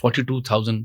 42,000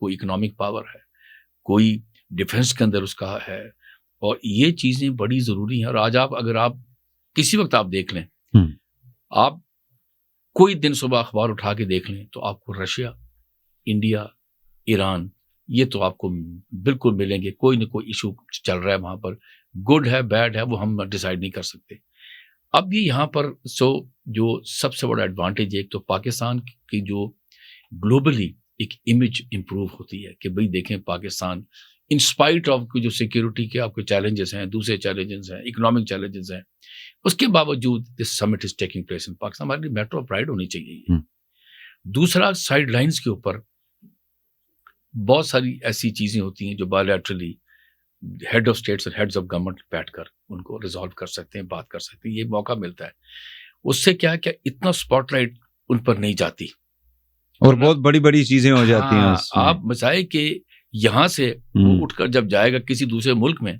کوئی economic power ہے, کوئی ڈیفنس کے اندر اس کا ہے, اور یہ چیزیں بڑی ضروری ہیں. اور آج اگر آپ کسی وقت آپ دیکھ لیں, آپ کوئی دن صبح اخبار اٹھا کے دیکھ لیں تو آپ کو رشیا, انڈیا, ایران, یہ تو آپ کو بالکل ملیں گے. کوئی نہ کوئی ایشو چل رہا ہے وہاں پر, گڈ ہے بیڈ ہے وہ ہم ڈیسائیڈ نہیں کر سکتے. اب یہ یہاں پر جو سب سے بڑا ایڈوانٹیج ہے, ایک تو پاکستان کی جو گلوبلی ایک امیج امپروو ہوتی ہے کہ بھئی دیکھیں پاکستان ان اسپائٹ آف جو سیکیورٹی کے آپ کے چیلنجز ہیں, دوسرے چیلنجز ہیں, اکنامک چیلنجز ہیں, اس کے باوجود this summit is taking place in Pakistan. ہمارے لیے میٹر آف پرائڈ ہونی چاہیے. دوسرا, سائڈ لائنز کے اوپر بہت ساری ایسی چیزیں ہوتی ہیں جو بائیلیٹرلی ہیڈ آف اسٹیٹس اور ہیڈز آف گورنمنٹ بیٹھ کر ان کو ریزالو کر سکتے ہیں, بات کر سکتے ہیں. یہ موقع ملتا ہے. اس سے کیا اتنا اسپاٹ لائٹ ان پر نہیں جاتی اور بہت بڑی بڑی چیزیں ہو جاتی ہیں. آپ بتائیں کہ یہاں سے وہ اٹھ کر جب جائے گا کسی دوسرے ملک میں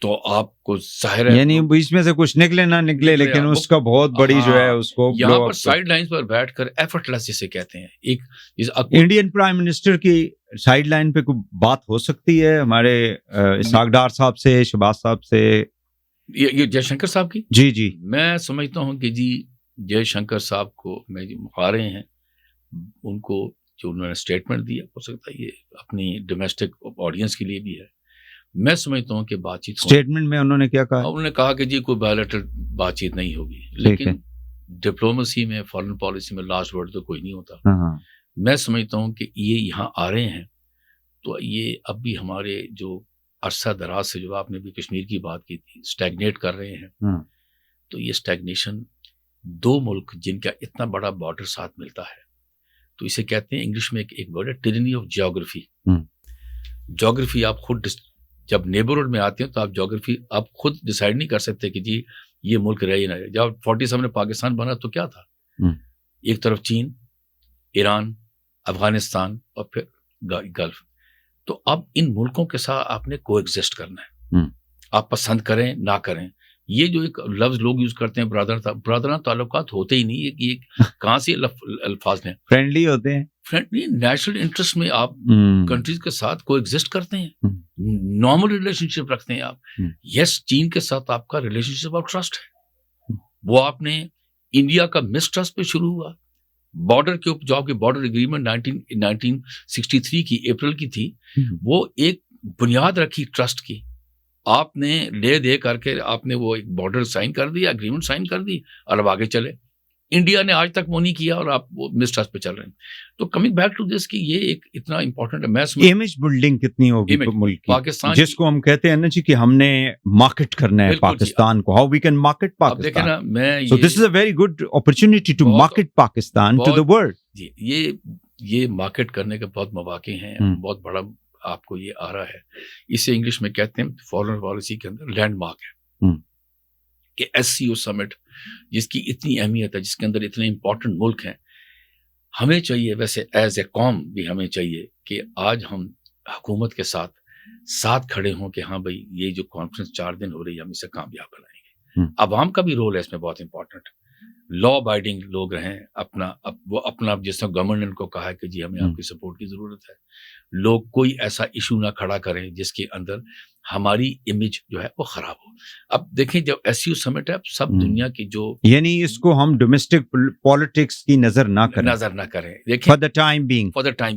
تو آپ کو ظاہر ہے یعنی بیچ میں سے کچھ نکلے نہ نکلے لیکن اس کا بہت بڑی جو ہے اس کو یہاں پر سائڈ لائنز پر بیٹھ کر ایفرٹ لیس جسے کہتے ہیں. ایک انڈین پرائم منسٹر کی سائڈ لائن پہ کوئی بات ہو سکتی ہے ہمارے اسحاق ڈار صاحب سے, شہباز صاحب سے, یہ جے شنکر صاحب کی؟ جی میں سمجھتا ہوں کہ جے شنکر صاحب کو میں جو مخارے ہیں ان کو جو انہوں نے اسٹیٹمنٹ دیا, ہو سکتا ہے یہ اپنی ڈومیسٹک آڈینس کے لیے بھی ہے. میں سمجھتا ہوں کہ بات چیت اسٹیٹمنٹ میں انہوں نے کیا کہا؟ انہوں نے کہا کہ کوئی بائیلیٹرل بات چیت نہیں ہوگی, لیکن ڈپلومسی میں, فارن پالیسی میں لاسٹ ورڈ تو کوئی نہیں ہوتا. میں سمجھتا ہوں کہ یہ یہاں آ رہے ہیں تو یہ اب بھی ہمارے جو عرصہ دراز سے جو آپ نے بھی کشمیر کی بات کی تھی اسٹیگنیٹ کر رہے ہیں. تو یہ اسٹیگنیشن دو ملک جن کا اتنا بڑا بارڈر ساتھ ملتا ہے, تو اسے کہتے ہیں انگلش میں ایک ورڈ ہے ٹیرنی آف جیوگرافی. جیوگرافی آپ خود جب نیبرہڈ میں آتے ہیں تو آپ جیوگرافی آپ خود ڈیسائیڈ نہیں کر سکتے کہ یہ ملک رہے یا نہ رہے. جب 47 میں پاکستان بنا تو کیا تھا, ایک طرف چین, ایران, افغانستان اور پھر گلف. تو اب ان ملکوں کے ساتھ آپ نے کو ایگزسٹ کرنا ہے, آپ پسند کریں نہ کریں. یہ جو ایک لفظ لوگ یوز کرتے ہیں برادرانہ تعلقات ہوتے ہی نہیں, یہ کہاں سے الفاظ ہیں, فرینڈلی ہوتے ہیں, فرینڈلی نیشنل انٹرسٹ میں آپ کنٹریز کے ساتھ کو ایگزسٹ کرتے ہیں, نارمل ریلیشن شپ رکھتے ہیں آپ. یس, چین کے ساتھ آپ کا ریلیشن شپ آف ٹرسٹ ہے, وہ آپ نے انڈیا کا مس ٹرسٹ پہ شروع ہوا. بارڈر کے اوپر جو آپ کی بارڈر اگریمنٹ 1963 کی اپریل کی تھی, وہ ایک بنیاد رکھی ٹرسٹ کی. آپ نے لے دے کر کے آپ نے وہ ایک بارڈر سائن کر دیا, اگریمنٹ سائن کر دی اور اب آگے چلے. انڈیا نے آج تک وہ نہیں کیا اور آپ وہ مسٹرس پہ چل رہے ہیں. تو کمنگ بیک ٹو دس کہ یہ ایک اتنا امپورٹنٹ ہے. میں امیج بلڈنگ کتنی ہوگی ملک کی, پاکستان جس کو ہم کہتے ہیں نا جی کہ ہم نے مارکیٹ کرنا ہے پاکستان کو, how we can market Pakistan. So this is a very good opportunity to market Pakistan to the world. جی, یہ مارکیٹ کرنے کے بہت مواقع ہیں, بہت بڑا آپ کو یہ آ رہا ہے. اسے انگلش میں کہتے ہیں فارن پالیسی کے اندر لینڈ مارک ہے کہ SCO سمٹ جس کی اتنی اہمیت ہے, جس کے اندر اتنے امپورٹنٹ ملک ہیں. ہمیں چاہیے ویسے ایز اے قوم بھی ہمیں چاہیے کہ آج ہم حکومت کے ساتھ کھڑے ہوں کہ ہاں بھائی یہ جو کانفرنس 4 دن ہو رہی ہے ہم اسے کامیاب بنائیں گے. عوام کا بھی رول ہے اس میں بہت امپورٹنٹ. لا ابائڈنگ لوگ رہیں, اپنا جس طرح گورنمنٹ نے کو کہا ہے کہ جی ہمیں آپ کی سپورٹ کی ضرورت ہے. لوگ کوئی ایسا ایشو نہ کھڑا کریں جس کے اندر ہماری امیج جو ہے وہ خراب ہو. اب دیکھیں جب SCO سمٹ ہے, سب دنیا کی جو یعنی اس کو ہم ڈومیسٹک پالیٹکس کی نظر نہ کریں. دیکھیں فار دا ٹائم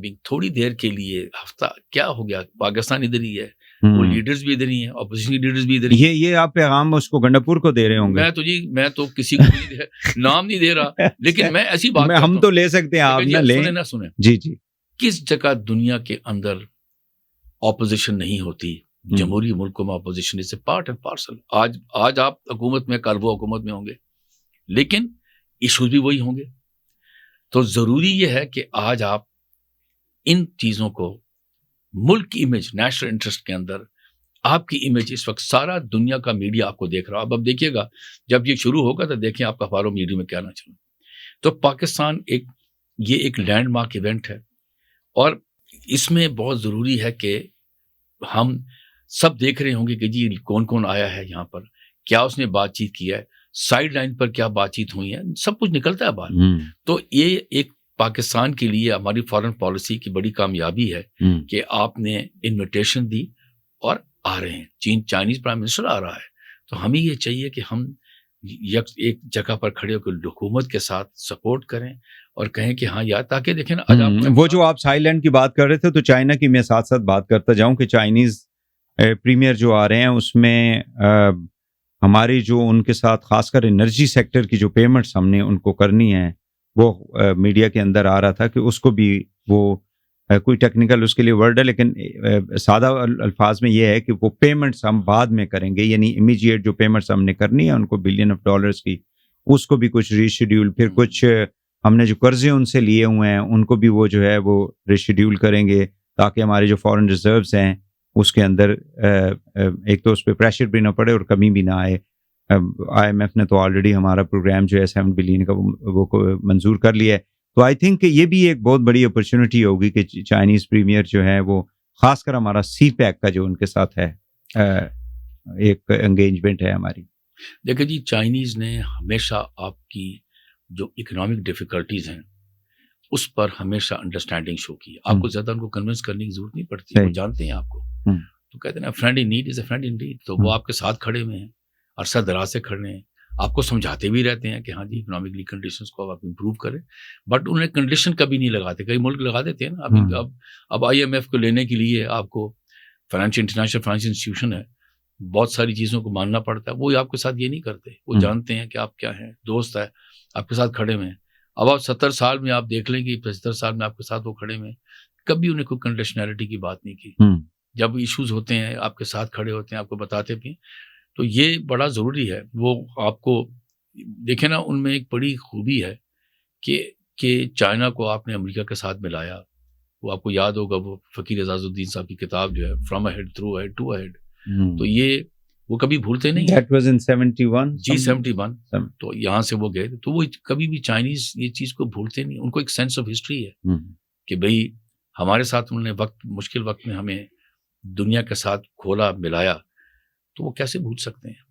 بینگ تھوڑی دیر کے لیے, ہفتہ کیا ہو گیا, پاکستان ادھر ہی ہے, وہ لیڈرز بھی ادھر ہی ہیں, اپوزیشن کے لیڈرز بھی ادھر ہی ہیں. یہ آپ پیغام اس کو گنڈاپور کو دے رہے ہوں گے. میں تو کسی کو نام نہیں دے رہا, لیکن میں ایسی بات ہم تو لے سکتے ہیں, آپ نہ لیں. سنیں جی, کس جگہ دنیا کے اندر اپوزیشن نہیں ہوتی. جمہوری ملکوں میں opposition is a part and parcel. آج آپ حکومت میں, کل وہ حکومت میں ہوں گے, لیکن ایشوز بھی وہی ہوں گے. تو ضروری یہ ہے کہ آج آپ ان چیزوں کو, ملک کی امیج, نیشنل انٹرسٹ کے اندر آپ کی امیج اس وقت سارا دنیا کا میڈیا آپ کو دیکھ رہا. اب دیکھیے گا جب یہ شروع ہوگا تو دیکھیں آپ کا اخباروں میڈیا میں کیا نہ چلے. تو پاکستان یہ ایک لینڈ مارک ایونٹ ہے, اور اس میں بہت ضروری ہے کہ ہم سب دیکھ رہے ہوں گے کہ جی کون کون آیا ہے یہاں پر, کیا اس نے بات چیت کیا ہے, سائڈ لائن پر کیا بات چیت ہوئی ہے, سب کچھ نکلتا ہے بات. تو یہ ایک پاکستان کے لیے ہماری فارن پالیسی کی بڑی کامیابی ہے کہ آپ نے انویٹیشن دی اور آ رہے ہیں. چائنیز پرائم منسٹر آ رہا ہے, تو ہمیں یہ چاہیے کہ ہم ایک جگہ پر کھڑے ہو کے حکومت کے ساتھ سپورٹ کریں اور کہیں کہ ہاں یار, تاکہ دیکھیں نا وہ جو آپ تھائی لینڈ کی بات کر رہے تھے, تو چائنا کی میں ساتھ ساتھ بات کرتا جاؤں کہ چائنیز پریمیئر جو آ رہے ہیں اس میں ہماری جو ان کے ساتھ خاص کر انرجی سیکٹر کی جو پیمنٹس ہم نے ان کو کرنی ہے, وہ میڈیا کے اندر آ رہا تھا کہ اس کو بھی وہ کوئی ٹیکنیکل اس کے لیے ورڈ ہے, لیکن سادہ الفاظ میں یہ ہے کہ وہ پیمنٹس ہم بعد میں کریں گے, یعنی امیجیٹ جو پیمنٹس ہم نے کرنی ہے ان کو $1 بلین کی, اس کو بھی کچھ ریشیڈیول, پھر کچھ ہم نے جو قرضے ان سے لیے ہوئے ہیں ان کو بھی وہ جو ہے وہ ریشیڈیول کریں گے, تاکہ ہمارے جو فارن ریزروز ہیں اس کے اندر ایک تو اس پہ پریشر بھی نہ پڑے اور کمی بھی نہ آئے. IMF نے تو آلریڈی ہمارا پروگرام جو ہے $7 بلین کا وہ منظور کر لیا ہے. تو آئی تھنک کہ یہ بھی ایک بہت بڑی اپرچونٹی ہوگی کہ چائنیز پریمیئر جو ہے وہ خاص کر ہمارا سی پیک کا جو ان کے ساتھ ہے ایک انگیجمنٹ ہے ہماری. دیکھیں جی, چائنیز نے ہمیشہ آپ کی جو اکنامک ڈیفیکلٹیز ہیں اس پر ہمیشہ انڈرسٹینڈنگ شو کی. آپ کو زیادہ ان کو کنونس کرنے کی ضرورت نہیں پڑتی, وہ جانتے ہیں آپ کو. تو کہتے ہیں friend in need is a friend in need, تو وہ آپ کے ساتھ کھڑے ہوئے ہیں, عرصہ دراز سے کھڑے ہیں, آپ کو سمجھاتے بھی رہتے ہیں کہ ہاں جی اکنامکلی کنڈیشنز کو آپ امپروو کریں, بٹ انہیں کنڈیشن کبھی نہیں لگاتے. کئی ملک لگا دیتے ہیں نا. اب IMF کو لینے کے لیے آپ کو انٹرنیشنل فائنینشیل انسٹیٹیوشن ہے, بہت ساری چیزوں کو ماننا پڑتا ہے. وہ آپ کے ساتھ یہ نہیں کرتے, وہ جانتے ہیں کہ آپ کیا ہیں, دوست ہے, آپ کے ساتھ کھڑے ہوئے ہیں. اب آپ 70 سال میں آپ دیکھ لیں گے, 75 سال میں آپ کے ساتھ وہ کھڑے ہوئے ہیں, کبھی انہیں کوئی کنڈیشنلٹی کی بات نہیں کی. جب ایشوز ہوتے ہیں آپ کے ساتھ کھڑے ہوتے ہیں, آپ کو بتاتے بھی ہیں. تو یہ بڑا ضروری ہے. وہ آپ کو دیکھیں نا, ان میں ایک بڑی خوبی ہے کہ چائنا کو آپ نے امریکہ کے ساتھ ملایا. وہ آپ کو یاد ہوگا وہ فقیر اعزاز الدین صاحب کی کتاب جو ہے from ahead through ahead to ahead, تو یہ وہ کبھی بھولتے نہیں. That was in 71 جی 71. تو یہاں سے وہ گئے, تو وہ کبھی بھی چائنیز یہ چیز کو بھولتے نہیں. ان کو ایک سینس آف ہسٹری ہے کہ بھئی ہمارے ساتھ انہوں نے مشکل وقت میں ہمیں دنیا کے ساتھ کھولا, ملایا, تو وہ کیسے بھول سکتے ہیں.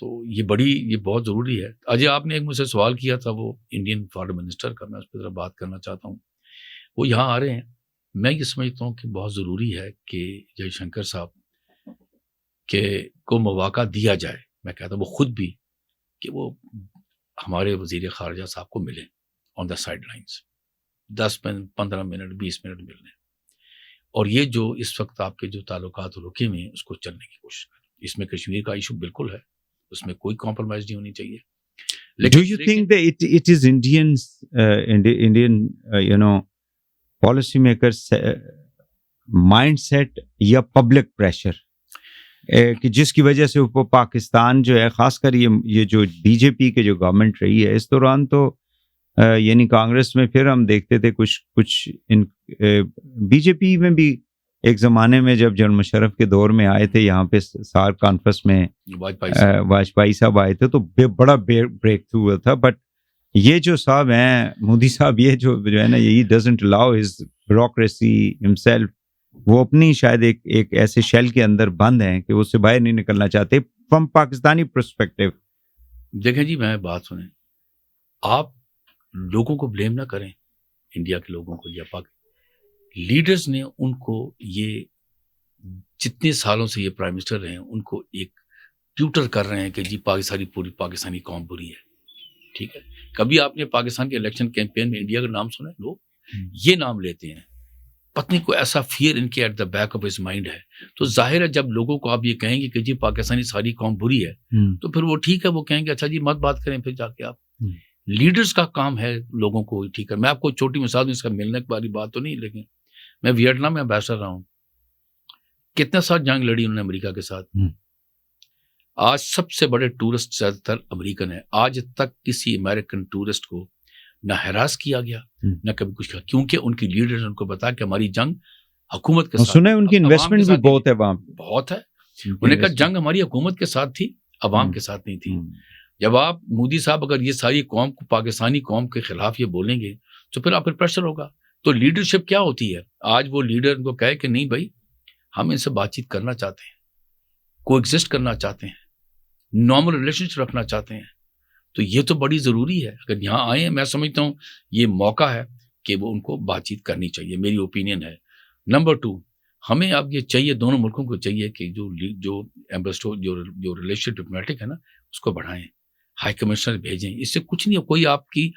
تو یہ بہت ضروری ہے. اجے آپ نے ایک مجھ سے سوال کیا تھا وہ انڈین فارن منسٹر کا, میں اس پہ ذرا بات کرنا چاہتا ہوں. وہ یہاں آ رہے ہیں, میں یہ سمجھتا ہوں کہ بہت ضروری ہے کہ جے شنکر صاحب کو مواقع دیا جائے. میں کہتا ہوں وہ خود بھی کہ وہ ہمارے وزیر خارجہ صاحب کو ملیں on the sidelines, 10 minute 15 minute 20 minute مل لیں, اور یہ جو اس وقت آپ کے جو تعلقات رکے ہوئے ہیں اس کو چلنے کی کوشش کریں. اس میں کشمیر کا ایشو بالکل ہے, اس میں کوئی کمپرومائز نہیں ہونی چاہیے. Do you think that it is Indian policy makers mindset یا public pressure کہ جس کی وجہ سے وہ پاکستان جو ہے, خاص کر یہ جو BJP کے جو گورنمنٹ رہی ہے اس دوران, تو یعنی کانگریس میں پھر ہم دیکھتے تھے کچھ BJP میں بھی ایک زمانے میں جب جنرل مشرف کے دور میں آئے تھے یہاں پہ سارک کانفرنس میں واجپئی صاحب آئے تھے, تو بڑا بریک تھرو ہوا تھا. بٹ یہ جو صاحب ہیں مودی صاحب, یہ جو ہے نا, یہ doesn't allow his bureaucracy himself, وہ اپنی شاید ایک ایسے شیل کے اندر بند ہیں کہ وہ اس سے باہر نہیں نکلنا چاہتے فرام پاکستانی پرسپیکٹو. دیکھیں جی, میں بات سنیں, آپ لوگوں کو بلیم نہ کریں, انڈیا کے لوگوں کو یا لیڈرز نے ان کو یہ جتنے سالوں سے یہ پرائم منسٹر رہے ہیں ان کو ایک ٹیوٹر کر رہے ہیں کہ جی پوری پاکستانی قوم بری ہے. ٹھیک ہے, کبھی آپ نے پاکستان کے الیکشن کیمپین میں انڈیا کا نام سنا ہے؟ لوگ یہ نام لیتے ہیں, پتنی کو ایسا فیئر ان کے at the back of his mind ہے. تو ظاہر ہے جب لوگوں کو آپ یہ کہیں گے کہ جی پاکستانی ساری قوم بری ہے, تو پھر وہ ٹھیک ہے, وہ کہیں گے اچھا جی مت بات کریں. پھر جا کے آپ لیڈرز کا کام ہے لوگوں کو ٹھیک ہے. میں آپ کو چھوٹی مثال دوں, اس کا ملنے والی بات تو نہیں, لیکن میں ویٹنام میں امبیسڈر رہا ہوں, کتنے سال جنگ لڑی انہوں نے امریکہ کے ساتھ. آج سب سے بڑے ٹورسٹ زیادہ تر امریکن ہیں. آج تک کسی امریکن ٹورسٹ کو نہ ہراس کیا گیا نہ کبھی کچھ کیا, کیونکہ ان کی لیڈرز ان کو بتا کہ ہماری جنگ حکومت کے ساتھ. سنا ہے ان کی انویسٹمنٹ بھی بہت ہے وہاں, بہت ہے. انہوں نے کہا جنگ ہماری حکومت کے ساتھ تھی, عوام کے ساتھ نہیں تھی. جب آپ مودی صاحب اگر یہ ساری قوم کو پاکستانی قوم کے خلاف یہ بولیں گے تو پھر آپ پر پریشر ہوگا. تو لیڈرشپ کیا ہوتی ہے؟ آج وہ لیڈر ان کو کہے کہ نہیں بھائی ہم ان سے بات چیت کرنا چاہتے ہیں, کو ایگزسٹ کرنا چاہتے ہیں, نارمل ریلیشن شپ رکھنا چاہتے ہیں. تو یہ تو بڑی ضروری ہے. اگر یہاں آئے ہیں, میں سمجھتا ہوں یہ موقع ہے کہ وہ ان کو بات چیت کرنی چاہیے، میری اوپینین ہے. نمبر 2، ہمیں اب یہ چاہیے، دونوں ملکوں کو چاہیے کہ جو ایمبیسڈر جو ریلیشن ڈپلومیٹک ہے نا اس کو بڑھائیں، ہائی کمشنر بھیجیں. اس سے کچھ نہیں ہو، کوئی آپ کی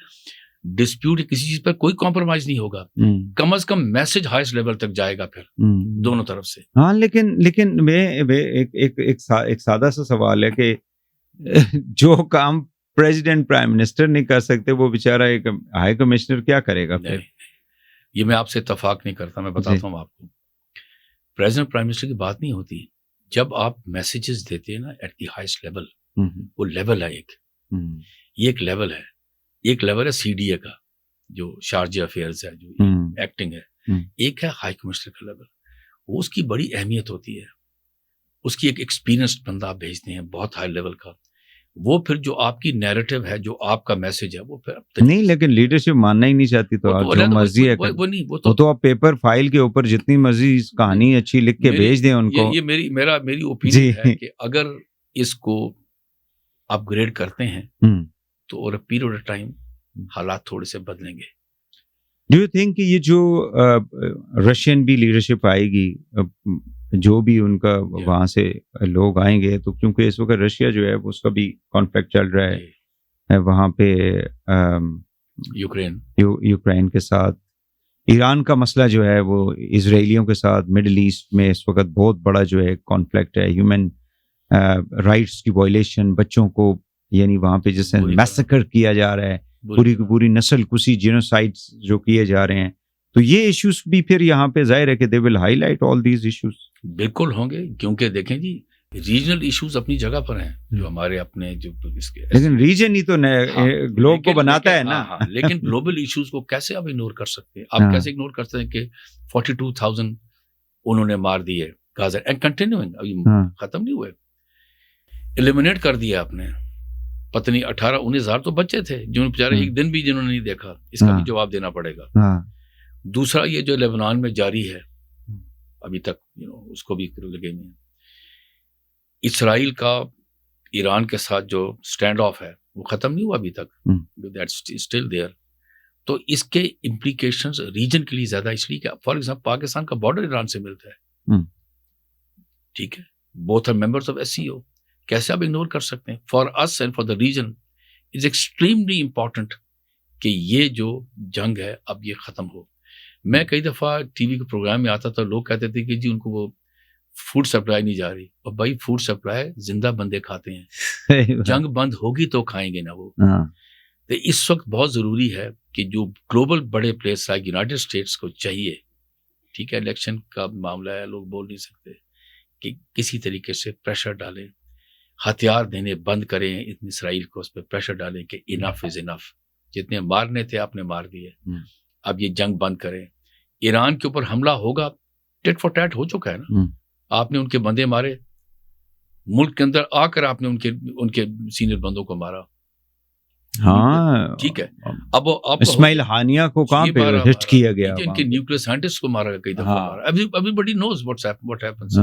ڈسپیوٹ کسی چیز پر کوئی کمپرومائز نہیں ہوگا، کم از کم میسج ہائیسٹ لیول تک جائے گا پھر دونوں طرف سے. ہاں لیکن میں ایک سادہ سا سوال ہے کہ جو کام پریزیڈنٹ پرائم منسٹر نہیں کر سکتے وہ بیچارہ ایک ہائی کمشنر کیا کرے گا پھر؟ یہ میں آپ سے اتفاق نہیں کرتا. میں بتاتا ہوں آپ کو، پریزیڈنٹ پرائم منسٹر کی بات نہیں ہوتی. جب آپ میسیجز دیتے ہیں نا ایٹ دی ہائیسٹ لیول، وہ لیول ہے یہ ایک لیول ہے. ایک لیول ہے سی ڈی اے کا جو شارجہ افیئرز ہے، جو ایکٹنگ ہے. ایک ہے ہائی کمشنر کا لیول، وہ اس کی بڑی اہمیت ہوتی ہے. اس کی ایک ایکسپیرینسڈ بندہ آپ بھیجتے ہیں بہت ہائی لیول کا، وہ پھر جو آپ کی نیریٹو ہے، جو آپ کا میسج ہے، وہ پھر نہیں. لیکن لیڈرشپ ماننا ہی نہیں چاہتی تو آپ جو مرضی ہے وہ تو آپ پیپر فائل کے اوپر جتنی مرضی کہانی اچھی لکھ کے بھیج دیں ان کو. یہ میری اوپینین ہے کہ اگر اس کو اپ گریڈ کرتے ہیں تو over a period of time حالات تھوڑے سے بدلیں گے. ڈو یو تھنک کہ یہ جو رشین بھی لیڈرشپ آئے گی، جو بھی ان کا وہاں سے لوگ آئیں گے، تو کیونکہ اس وقت رشیا جو ہے اس کا بھی کانفلکٹ چل رہا ہے وہاں پہ یوکرین کے ساتھ. ایران کا مسئلہ جو ہے وہ اسرائیلیوں کے ساتھ مڈل ایسٹ میں اس وقت بہت بڑا جو ہے کانفلکٹ ہے. ہیومن رائٹس کی وائلیشن، بچوں کو یعنی وہاں پہ جس سے میسیکر کیا جا رہا ہے، پوری کی پوری نسل کشی، جینوسائڈز جو کیے جا رہے ہیں. تو یہ ایشوز بھی پھر یہاں پہ ظاہر ہے کہ they will highlight all these issues. بالکل ہوں گے، کیونکہ دیکھیں جی ریجنل ایشوز اپنی جگہ پر ہیں جو ہمارے اپنے جو اس کے، لیکن ریجن ہی تو گلوب کو بناتا ہے نا. لیکن گلوبل ایشوز کو کیسے آپ اگنور کر سکتے ہیں؟ آپ کیسے اگنور کر سکتے ہیں کہ 42,000 انہوں نے مار دیے غازہ، اینڈ کنٹینیوئنگ، ابھی ختم نہیں ہوئے. ایلیمینیٹ کر دیا آپ نے، پتہ نہیں 18-19 ہزار تو بچے تھے جنہوں بیچارے ایک دن بھی جنہوں نے نہیں دیکھا. اس کا بھی جواب دینا پڑے گا. دوسرا یہ جو لبنان میں جاری ہے ابھی تک، اس کو بھی لگے ہوئے ہیں. اسرائیل کا ایران کے ساتھ جو سٹینڈ آف ہے وہ ختم نہیں ہوا ابھی تک، دیٹس اسٹل دیئر. تو اس کے امپلیکیشنز ریجن کے لیے زیادہ، اس لیے کہ فار ایگزامپل پاکستان کا بارڈر ایران سے ملتا ہے، ٹھیک ہے، both are members of SCO. کیسے آپ اگنور کر سکتے ہیں؟ For us and for the region it's extremely important کہ یہ جو جنگ ہے اب یہ ختم ہو. میں کئی دفعہ ٹی وی کے پروگرام میں آتا تھا، لوگ کہتے تھے کہ جی ان کو وہ فوڈ سپلائی نہیں جا رہی. اور بھائی فوڈ سپلائی زندہ بندے کھاتے ہیں، جنگ بند ہوگی تو کھائیں گے نا وہ. تو اس وقت بہت ضروری ہے کہ جو گلوبل بڑے پلیس لائک یونائٹڈ اسٹیٹس کو چاہیے، ٹھیک ہے، الیکشن کا معاملہ ہے، لوگ بول نہیں سکتے، کہ کسی طریقے سے پریشر ڈالیں، ہتھیار دینے بند کریں، اتنی اسرائیل کو اس پہ پریشر ڈالیں کہ انف از انف، جتنے مارنے تھے آپ نے مار دیے، اب یہ جنگ بند کریں. ایران کے اوپر حملہ ہوگا، ٹیٹ فار ٹیٹ ہو چکا ہے نا. آپ نے ان کے بندے مارے، ملک کے اندر آ کر آپ نے ان کے سینئر بندوں کو مارا. ہاں ٹھیک ہے، اب اسماعیل ہانیہ کو کہاں پہ ہٹ کیا گیا، ان کے نیوکلیئر سائنٹسٹ کو مارا گیا کئی دفعہ مارا. ابھی بڑی نوز واٹ ہیپنس.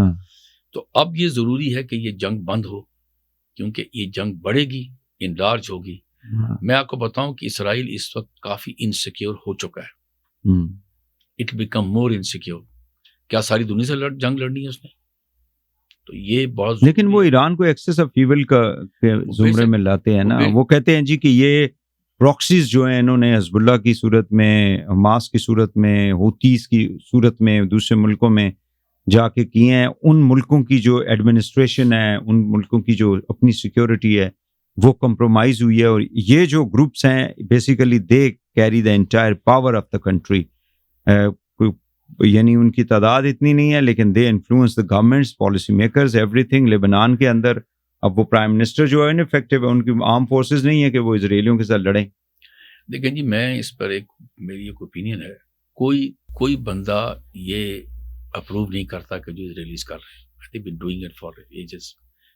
تو اب یہ ضروری ہے کہ یہ جنگ بند ہو، کیونکہ یہ جنگ بڑھے گی، انلارج ہوگی. میں آپ کو بتاؤں کہ اسرائیل اس وقت کافی انسیکیور ہو چکا ہے. It become more insecure. کیا ساری دنیا سے جنگ لڑنی ہے اس نے؟ تو یہ بہت، لیکن وہ ایران کو ایکسس آف ایول کا زمرے میں لاتے ہیں نا. وہ کہتے ہیں جی کہ یہ پراکسیز جو ہیں انہوں نے حزب اللہ کی صورت میں، حماس کی صورت میں، ہوتیز کی صورت میں، دوسرے ملکوں میں جا کے کیے ہیں. ان ملکوں کی جو ایڈمنسٹریشن ہے، ان ملکوں کی جو اپنی سیکیورٹی ہے، وہ کمپرومائز ہوئی ہے. اور یہ جو گروپس ہیں basically they carry the entire power of the country. یعنی ان کی تعداد اتنی نہیں ہے لیکن they influence the governments, policy makers, every thing. لبنان کے اندر اب وہ پرائم منسٹر جو ہے انفیکٹو ہے، ان کی آرم فورسز نہیں ہے کہ وہ اسرائیلیوں کے ساتھ لڑیں. دیکھیں جی، میں اس پر میری ایک اوپینین ہے، کوئی بندہ یہ اپروو نہیں کرتا کہ جو ریلیز کر رہے ہیں. I think been doing it for ages.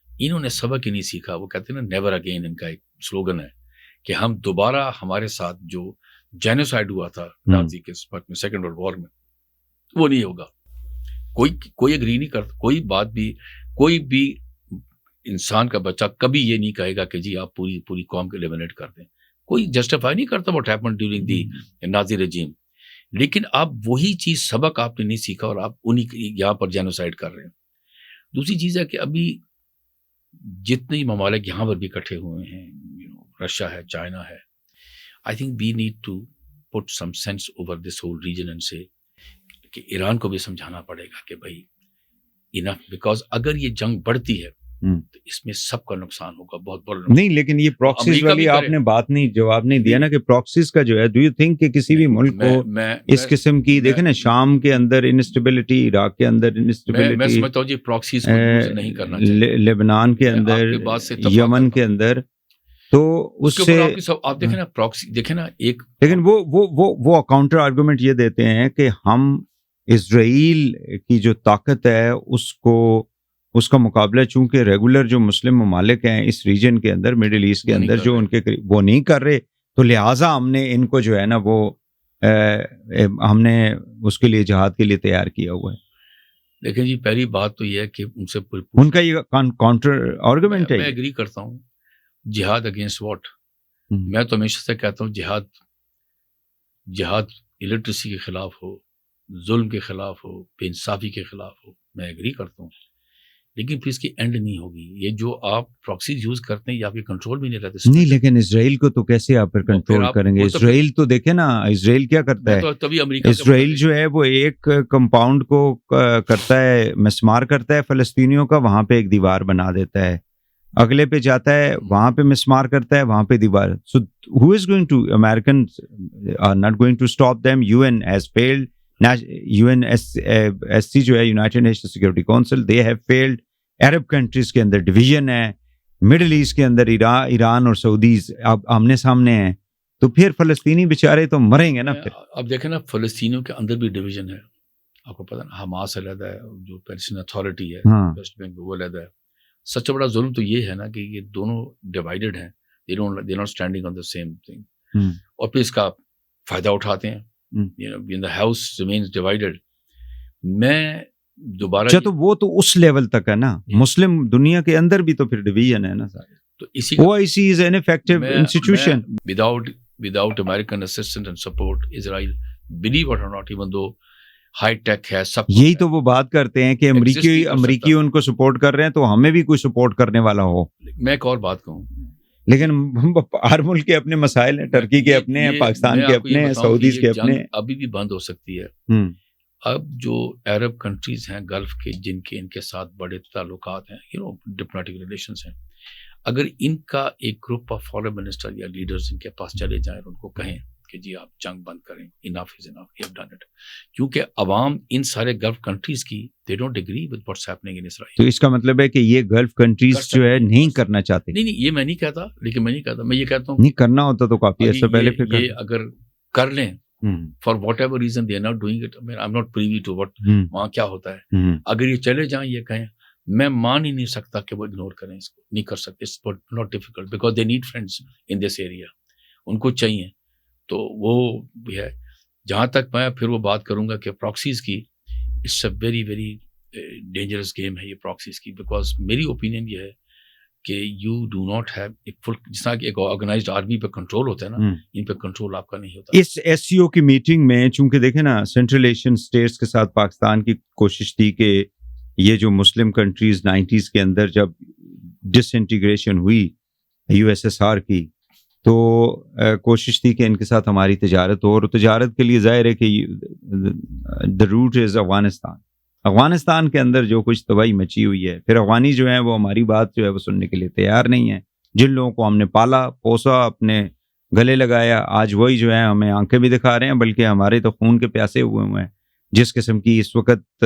انہوں نے سبق ہی نہیں سیکھا. وہ کہتے ہیں نا نیور اگین، ان کا ایک سلوگن ہے کہ ہم دوبارہ ہمارے ساتھ جو جینوسائڈ ہوا تھا نازی کے وقت میں، سیکنڈ ورلڈ وار میں، وہ نہیں ہوگا. کوئی اگری نہیں کرتا. کوئی بھی انسان کا بچہ کبھی یہ نہیں کہے گا کہ جی آپ پوری قوم کو ایلیمینیٹ کر دیں. کوئی جسٹیفائی نہیں کرتا what happen during the Nazi regime. لیکن آپ وہی چیز سبق آپ نے نہیں سیکھا اور آپ انہیں یہاں پر جینوسائڈ کر رہے ہیں. دوسری چیز ہے کہ ابھی جتنے ممالک یہاں پر بھی اکٹھے ہوئے ہیں, رشیا ہے, چائنا ہے, I think we need to put some sense over this whole region and say کہ ایران کو بھی سمجھانا پڑے گا کہ بھائی انف, بیکاز اگر یہ جنگ بڑھتی ہے تو اس میں سب کا نقصان ہوگا, بہت بڑا نقصان. نہیں, لیکن یہ پراکسیز والی آپ نے بات نہیں, جواب نہیں دیا نا کہ پراکسیز کا جو ہے, ڈو یو تھنک کہ کسی بھی ملک کو اس قسم کی, دیکھیں نا شام کے اندر انسٹیبلٹی, عراق کے اندر انسٹیبلٹی, میں سمجھتا ہوں جی پراکسیز کو نہیں کرنا چاہیے, لبنان کے اندر, یمن کے اندر, تو اس سے آپ دیکھیں نا پراکسی, دیکھیں نا ایک, لیکن وہ کاؤنٹر آرگومنٹ یہ دیتے ہیں کہ ہم اسرائیل کی جو طاقت ہے اس کا مقابلہ چونکہ ریگولر جو مسلم ممالک ہیں اس ریجن کے اندر, مڈل ایسٹ کے اندر, جو ان کے وہ نہیں کر رہے, تو لہٰذا ہم نے ان کو جو ہے نا وہ ہم نے اس کے لیے جہاد کے لیے تیار کیا ہوا ہے. دیکھیں جی پہلی بات تو یہ ہے کہ ان سے ان کا یہ کاؤنٹر آرگومنٹ ہے. میں ایگری کرتا ہوں, جہاد اگینسٹ واٹ, میں تو ہمیشہ سے کہتا ہوں جہاد الٹریسی کے خلاف ہو, ظلم کے خلاف ہو, بے انصافی کے خلاف ہو, میں ایگری کرتا ہوں, لیکن پھر اس کی اینڈ نہیں ہوگی. یہ جو آپ پراکسیز یوز کرتے ہیں یہ آپ کے کنٹرول بھی نہیں رہتے. نہیں, لیکن اسرائیل کو تو کیسے آپ پر کنٹرول کریں گے؟ اسرائیل تو دیکھیں نا, اسرائیل کیا کرتا ہے, تبھی امریکہ اسرائیل جو ہے وہ ایک کمپاؤنڈ کو کرتا ہے, مسمار کرتا ہے فلسطینیوں کا, وہاں پہ ایک دیوار بنا دیتا ہے, اگلے پہ جاتا ہے وہاں پہ مسمار کرتا ہے, وہاں پہ دیوار. So who is going to, Americans are not going to stop them. UN has failed. UNSC جو ہے, United Nations Security Council, they have failed. Arab countries کے اندر ڈویژن ہے, مڈل ایسٹ کے اندر ایران اور سعودیز اب آمنے سامنے ہیں, تو پھر فلسطینی بیچارے تو مریں گے نا. پھر اب دیکھیں نا فلسطینیوں کے اندر بھی ڈویژن ہے, آپ کو پتہ نا, حماس علیحدہ ہے, جو پیلسٹین اتھارٹی ہے ویسٹ بینک وہ علیحدہ ہے. سب سے بڑا ظلم تو یہ ہے نا کہ یہ دونوں ڈیوائیڈڈ ہیں, they not standing on the same thing, اور پھر اس کا فائدہ اٹھاتے ہیں. The house remains divided. میں دوبارہ تو وہ تو اس لیول تک ہے نا, مسلم دنیا کے اندر بھی تو پھر ڈویژن ہے نا سارے. تو اسی OIC is an effective institution. without American assistance and support, Israel, believe it or not, even though high tech ہے سب, یہی تو وہ بات کرتے ہیں کہ امریکی ان کو سپورٹ کر رہے ہیں, تو ہمیں بھی کوئی سپورٹ کرنے والا ہو. میں ایک اور بات کہوں, لیکن ہر ملک کے اپنے مسائل ہیں, ٹرکی کے اپنے ہیں, پاکستان کے اپنے ہیں, سعودیز کے اپنے ہیں. ابھی بھی بند ہو سکتی ہے. اب جو عرب کنٹریز ہیں گلف کے, جن کے ان کے ساتھ بڑے تعلقات ہیں, ڈپلومیٹک ریلیشنز ہیں, اگر ان کا ایک گروپ آف فارن منسٹر یا لیڈرز ان کے پاس چلے جائیں اور ان کو کہیں کہ جی آپ جنگ بند کریں, enough is enough, you have done it, کیونکہ عوام ان سارے گلف کنٹریز کی they don't agree with what's happening in Israel. تو اس کا مطلب ہے کہ یہ گلف کنٹریز جو ہے نہیں کرنا چاہتے. نہیں, یہ میں نہیں کہتا, لیکن میں نہیں کہتا, میں یہ کہتا ہوں نہیں کرنا ہوتا تو کافی عرصہ پہلے پھر یہ اگر کر لیں for whatever reason they are not doing it. I mean, I'm not privy to what وہاں کیا ہوتا ہے. اگر یہ چلے جائیں, یہ کہیں, میں مان ہی نہیں سکتا کہ وہ اگنور کریں اس کو, نہیں کر سکتے. It's not difficult because they need friends in this area. ان کو چاہیے, تو وہ بھی ہے. جہاں تک میں پھر وہ بات کروں گا کہ پراکسیز کی, it's a very very dangerous game ہے یہ پراکسیز کی, because میری اوپینین یہ ہے کہ you do not have a full, جس طرح کہ ایک آرگنائزڈ آرمی پہ کنٹرول ہوتا ہے نا, ان پہ کنٹرول آپ کا نہیں ہوتا. اس SCO کی میٹنگ میں چونکہ دیکھیں نا, سینٹرل ایشین اسٹیٹس کے ساتھ پاکستان کی کوشش تھی کہ یہ جو مسلم کنٹریز 90s کے اندر جب ڈس انٹیگریشن ہوئی USSR کی, تو کوشش تھی کہ ان کے ساتھ ہماری تجارت ہو, اور تجارت کے لیے ظاہر ہے کہ دا روٹ از افغانستان کے اندر جو کچھ تباہی مچی ہوئی ہے. پھر افغانی جو ہیں وہ ہماری بات جو ہے وہ سننے کے لیے تیار نہیں ہیں. جن لوگوں کو ہم نے پالا پوسا, اپنے گلے لگایا, آج وہی جو ہے ہمیں آنکھیں بھی دکھا رہے ہیں, بلکہ ہمارے تو خون کے پیاسے ہوئے ہیں. جس قسم کی اس وقت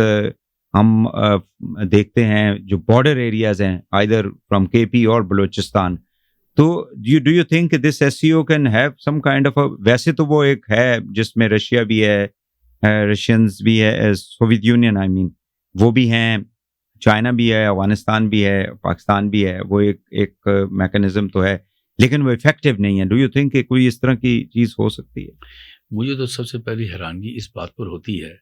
ہم دیکھتے ہیں جو بارڈر ایریاز ہیں either from KP اور بلوچستان, تو do you think this SCO can have some kind of, ویسے تو وہ ایک ہے جس میں رشیا بھی ہے, رشینز بھی ہے, سوویت یونین آئی مین وہ بھی ہیں, چائنا بھی ہے, افغانستان بھی ہے, پاکستان بھی ہے, وہ ایک میکانزم تو ہے, لیکن وہ افیکٹو نہیں ہے. ڈو یو تھنک کہ کوئی اس طرح کی چیز ہو سکتی ہے؟ مجھے تو سب سے پہلی حیرانگی اس بات پر ہوتی ہے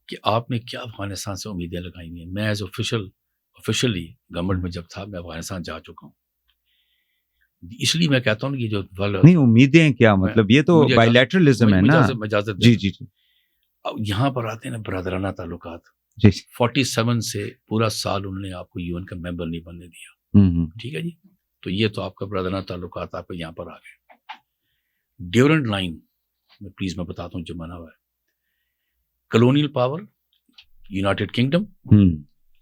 کہ آپ نے کیا افغانستان سے امیدیں لگائی ہیں. میں ایز آفیشلی گورنمنٹ میں جب تھا, میں افغانستان جا چکا ہوں, اس لیے میں کہتا ہوں کہ جو نہیں امیدیں کیا مطلب, یہ تو بائی لیٹرلزم ہے نا. اجازت جی جی جی, اب یہاں پر آتے ہیں نا برادرانہ تعلقات. جی 47 سے پورا سال انہوں نے آپ کو UN کا ممبر نہیں بننے دیا. ٹھیک ہے جی. تو یہ تو آپ کا برادرانہ تعلقات آپ کے یہاں پر آ گئے. ڈیورنٹ لائن میں پلیز میں بتاتا ہوں جو بنا ہوا ہے. Colonial power United Kingdom,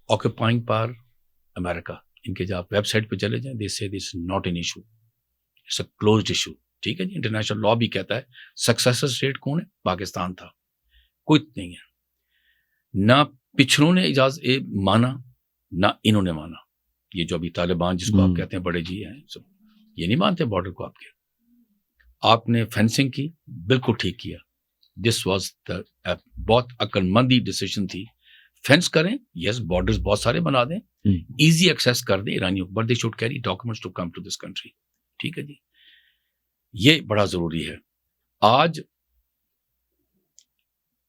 occupying power America. ان کے جب آپ ویب سائٹ پہ چلے جائیں they say this not an issue, it's a closed issue. ٹھیک ہے جی. انٹرنیشنل لا بھی کہتا ہے سکسیسر اسٹیٹ کون ہے, پاکستان تھا. کوئی نہیں ہے. نہ پچھڑوں نے اجازت مانا نہ انہوں نے مانا. یہ جو ابھی طالبان جس کو آپ کہتے ہیں بڑے جی ہیں سب, یہ نہیں مانتے بارڈر کو. آپ کے آپ نے فینسنگ کی, بالکل ٹھیک کیا. دس واز بہت عقل مندی ڈیسیژن تھی. فینس کریں, یس بارڈرز بہت سارے بنا دیں, ایزی ایکسیس کر دیں ایرانیوں, but they should carry documents to come to this country. ٹھیک ہے جی. یہ بڑا ضروری ہے. آج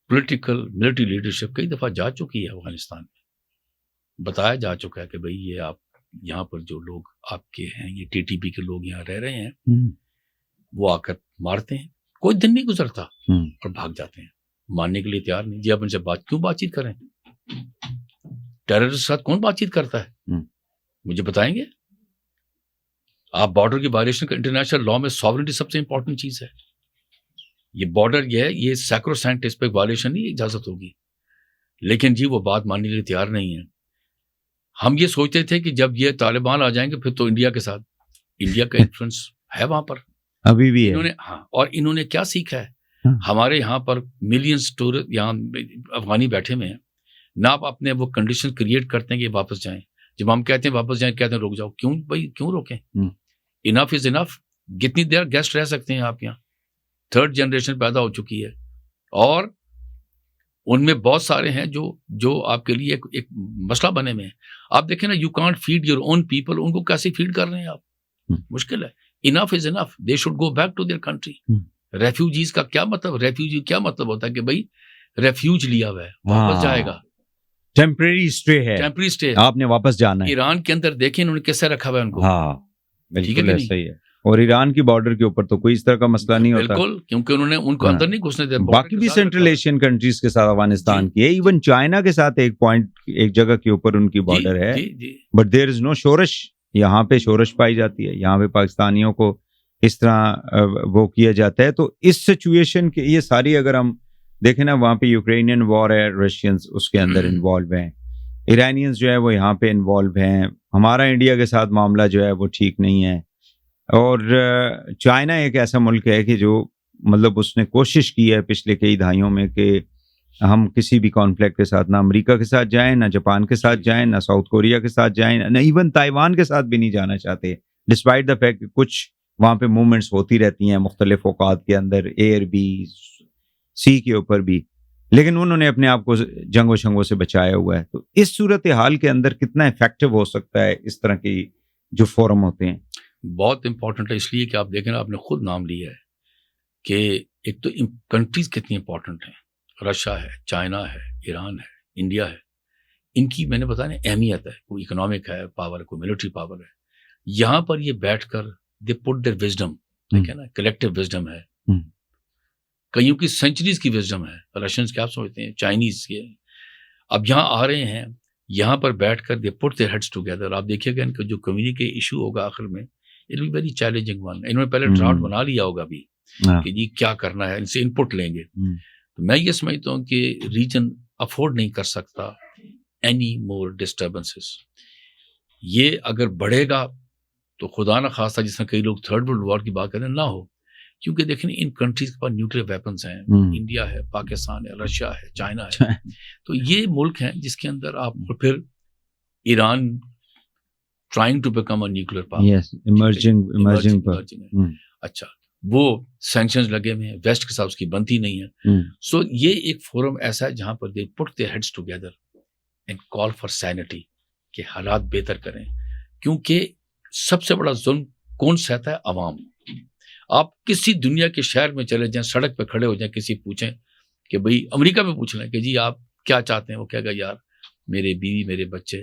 پولیٹیکل ملٹری لیڈرشپ کئی دفعہ جا چکی ہے افغانستان میں, بتایا جا چکا ہے کہ بھئی یہ آپ یہاں پر جو لوگ آپ کے ہیں, یہ TTP کے لوگ یہاں رہ رہے ہیں, وہ آ کر مارتے ہیں, کوئی دن نہیں گزرتا اور بھاگ جاتے ہیں. ماننے کے لیے تیار نہیں. جی آپ ان سے کیوں بات چیت کریں؟ ٹیررسٹ کے ساتھ کون بات چیت کرتا ہے؟ مجھے بتائیں گے آپ؟ بارڈر کی وائلیشن کا انٹرنیشنل لا میں ساورنٹی سب سے امپورٹنٹ چیز ہے. یہ بارڈر یہ ہے, یہ سیکروسینٹ, اس پہ وائلیشن نہیں اجازت ہوگی. لیکن جی وہ بات ماننے کے لیے تیار نہیں ہے. ہم یہ سوچتے تھے کہ جب یہ طالبان آ جائیں گے پھر تو انڈیا کے ساتھ, انڈیا کا انفلوئنس ہے وہاں پر ابھی بھی ہے. انہوں نے اور انہوں نے کیا سیکھا ہے؟ ہمارے یہاں پر ملینز ٹورسٹ یہاں افغانی بیٹھے ہوئے ہیں, نہ آپ اپنے وہ کنڈیشن کریٹ کرتے ہیں کہ یہ واپس جائیں. جب ہم کہتے ہیں واپس جائیں, کہتے ہیں روک جاؤ. کیوں بھائی, کیوں روکیں؟ انف از انف. کتنی دیر گیسٹ رہ سکتے ہیں آپ یہاں؟ 3rd جنریشن پیدا ہو چکی ہے, اور ان میں بہت سارے ہیں جو آپ کے لیے ایک مسئلہ بنے ہوئے ہیں. آپ دیکھیں نا, you can't feed your own people. ان کو کیسے فیڈ کر رہے ہیں آپ؟ مشکل ہے. Enough is enough. They should go back to their country. Refugees کا کیا مطلب؟ ریفیوجی کیا مطلب ہوتا ہے کہ بھائی ریفیوج لیا ہوا ہے, واپس جائے گا, ٹیمپریری اسٹے ہے, ٹیمپریری اسٹے, آپ نے واپس جانا ہے. ایران کے اندر دیکھیں انہوں نے کیسے رکھا ہوا ہے ان کو. ہاں بالکل ایسا ہی ہے. اور ایران کی بارڈر کے اوپر تو کوئی اس طرح کا مسئلہ نہیں ہوتا. بالکل, کیونکہ انہوں نے ان کو اندر نہیں گھسنے دیا. باقی بھی سینٹرل ایشین کنٹریز کے ساتھ افغانستان کی ہے, ایون چائنا کے ساتھ ایک جگہ کے اوپر ان کی بارڈر ہے, بٹ دیر از نو شورش. یہاں پہ شورش پائی جاتی ہے, یہاں پہ پاکستانیوں کو اس طرح وہ کیا جاتا ہے. تو اس سچویشن کے یہ ساری اگر ہم دیکھیں نا, وہاں پہ یوکرینین وار ہے, رشینز اس کے اندر انوالو ہیں, ایرانینز جو ہے وہ یہاں پہ انوالو ہیں. ہمارا انڈیا کے ساتھ معاملہ جو ہے وہ ٹھیک نہیں ہے. اور چائنا ایک ایسا ملک ہے کہ جو مطلب اس نے کوشش کی ہے پچھلے کئی دہائیوں میں کہ ہم کسی بھی کانفلکٹ کے ساتھ, نہ امریکہ کے ساتھ جائیں, نہ جاپان کے ساتھ جائیں, نہ ساؤتھ کوریا کے ساتھ جائیں, نہ ایون تائیوان کے ساتھ بھی نہیں جانا چاہتے, ڈسپائٹ دا فیکٹ کہ کچھ وہاں پہ موومنٹس ہوتی رہتی ہیں مختلف اوقات کے اندر, ایئر بھی, سی کے اوپر بھی, لیکن انہوں نے اپنے آپ کو جنگوں شنگوں سے بچایا ہوا ہے. تو اس صورتحال کے اندر کتنا افیکٹو ہو سکتا ہے اس طرح کی جو فورم ہوتے ہیں؟ بہت امپورٹنٹ ہے, اس لیے کہ آپ دیکھیں نا, آپ نے خود نام لیا ہے کہ ایک تو کنٹریز کتنی امپورٹنٹ ہیں. رشیا ہے, چائنا ہے, ایران ہے, انڈیا ہے. ان کی میں نے بتایا نا اہمیت ہے, کوئی اکنامک ہے پاور ہے, کوئی ملٹری پاور ہے. یہاں پر یہ بیٹھ کر دے پٹ دیئر وزڈم, دیکھیں نا کلیکٹیو وزڈم ہے, کئیوں کی سینچریز کی وزڈم ہے. رشینز کیا سمجھتے ہیں, چائنیز کے اب یہاں آ رہے ہیں, یہاں پر بیٹھ کر دے پٹ دیئر ہیڈس ٹوگیدر. آپ دیکھیے گا ان کا جو کمیونیکے ایشو ہوگا آخر میں, it will be very challenging one. انہوں نے پہلے ڈرافٹ بنا لیا ہوگا ابھی کہ جی کیا کرنا ہے, ان سے ان پٹ لیں گے. تو میں یہ سمجھتا ہوں کہ ریجن افورڈ نہیں کر سکتا اینی مور ڈسٹربنسز. یہ اگر بڑھے گا تو خدا نہ خواستہ جس میں کئی لوگ 3rd ورلڈ وار کی بات کریں نہ ہو, کیونکہ دیکھیں ان کنٹریز کے پاس نیوکلیئر ویپنز ہیں. انڈیا ہے, پاکستان ہے, رشیا ہے, چائنا ہے. تو یہ ملک ہیں جس کے اندر آپ پھر Iran trying to become a nuclear power. Yes, emerging power. اچھا, وہ سینکشنز لگے ہوئے ہیں, ویسٹ کے ساتھ اس کی بنتی نہیں ہے. سو یہ ایک فورم ایسا ہے جہاں پر they put their heads together and call for sanity کہ حالات بہتر کریں. کیونکہ سب سے بڑا ظلم کون سہتا ہے؟ عوام. آپ کسی دنیا کے شہر میں چلے جائیں, سڑک پہ کھڑے ہو جائیں, کسی پوچھیں کہ بھئی امریکہ میں پوچھ لیں کہ جی آپ کیا چاہتے ہیں, وہ کہے گا یار میرے بیوی میرے بچے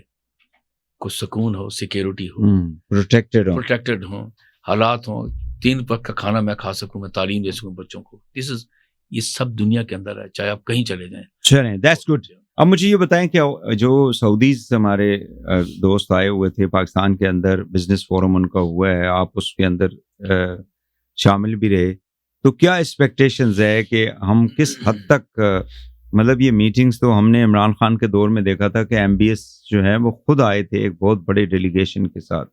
کو سکون ہو, سیکیورٹی ہو, پروٹیکٹڈ ہوں, حالات ہوں, 3 وقت کا کھانا میں کھا سکوں, میں تعلیم دے سکوں بچوں کو. دس از یہ سب دنیا کے اندر ہے, چاہے آپ کہیں چلے جائیں. چلیں, دیٹس گڈ. اب مجھے یہ بتائیں کہ جو سعودیز ہمارے دوست آئے ہوئے تھے پاکستان کے اندر, بزنس فورم ان کا ہوا ہے, آپ اس کے اندر شامل بھی رہے, تو کیا ایکسپیکٹیشنز ہے کہ ہم کس حد تک, مطلب یہ میٹنگز تو ہم نے عمران خان کے دور میں دیکھا تھا کہ ایم بی ایس جو ہے وہ خود آئے تھے ایک بہت بڑے ڈیلیگیشن کے ساتھ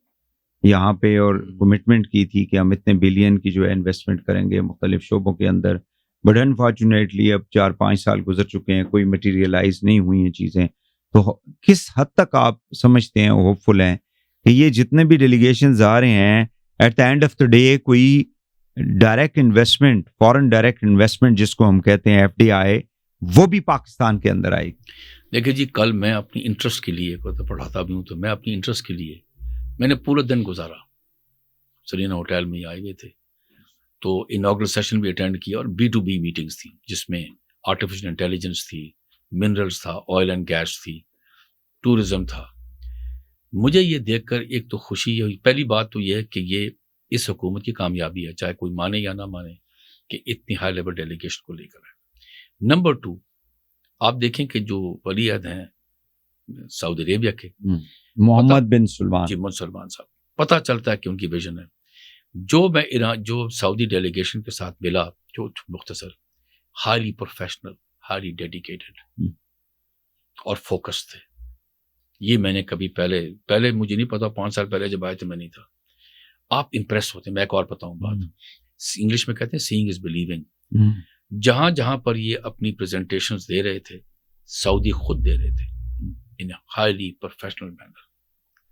یہاں پہ, اور کمٹمنٹ کی تھی کہ ہم اتنے بلین کی جو ہے انویسٹمنٹ کریں گے مختلف شعبوں کے اندر. بٹ انفارچونیٹلی اب 4-5 سال گزر چکے ہیں, کوئی مٹیریلائز نہیں ہوئی ہیں چیزیں. تو کس حد تک آپ سمجھتے ہیں, ہوپ فل ہیں کہ یہ جتنے بھی ڈیلیگیشنز آ رہے ہیں at the end of the day کوئی direct investment, foreign direct investment جس کو ہم کہتے ہیں FDI, وہ بھی پاکستان کے اندر آئے گی؟ دیکھیں جی, کل میں اپنی انٹرسٹ کے لیے تو پڑھاتا بھی ہوں, تو میں اپنی انٹرسٹ کے لیے میں نے پورا دن گزارا سرینا ہوٹل میں ہی آئے ہوئے تھے. تو اناگرل سیشن بھی اٹینڈ کیا, اور B2B میٹنگز تھی جس میں آرٹیفیشل انٹیلیجنس تھی, منرلز تھا, آئل اینڈ گیس تھی, ٹورزم تھا. مجھے یہ دیکھ کر ایک تو خوشی ہوئی. پہلی بات تو یہ ہے کہ یہ اس حکومت کی کامیابی ہے, چاہے کوئی مانے یا نہ مانے, کہ اتنی ہائی لیول ڈیلیگیشن کو لے کر ہے. نمبر 2, آپ دیکھیں کہ جو ولی عہد ہیں سعودی عربیہ کے, محمد بن سلمان, جی محمد سلمان صاحب, پتہ چلتا ہے کہ ان کی ویژن ہے. جو میں جو سعودی ڈیلیگیشن کے ساتھ ملا, جو مختصر, ہائیلی پروفیشنل, ہائیلی ڈیڈیکیٹڈ اور فوکس تھے. یہ میں نے کبھی پہلے مجھے نہیں پتا, 5 سال پہلے جب آئے تھے میں نہیں تھا. آپ امپریس ہوتے ہیں. میں ایک اور بتاؤں بات, انگلش میں کہتے ہیں سیئنگ از بلیونگ. جہاں پر یہ اپنی پریزنٹیشنز دے رہے تھے, سعودی خود دے رہے تھے in highly professional manner,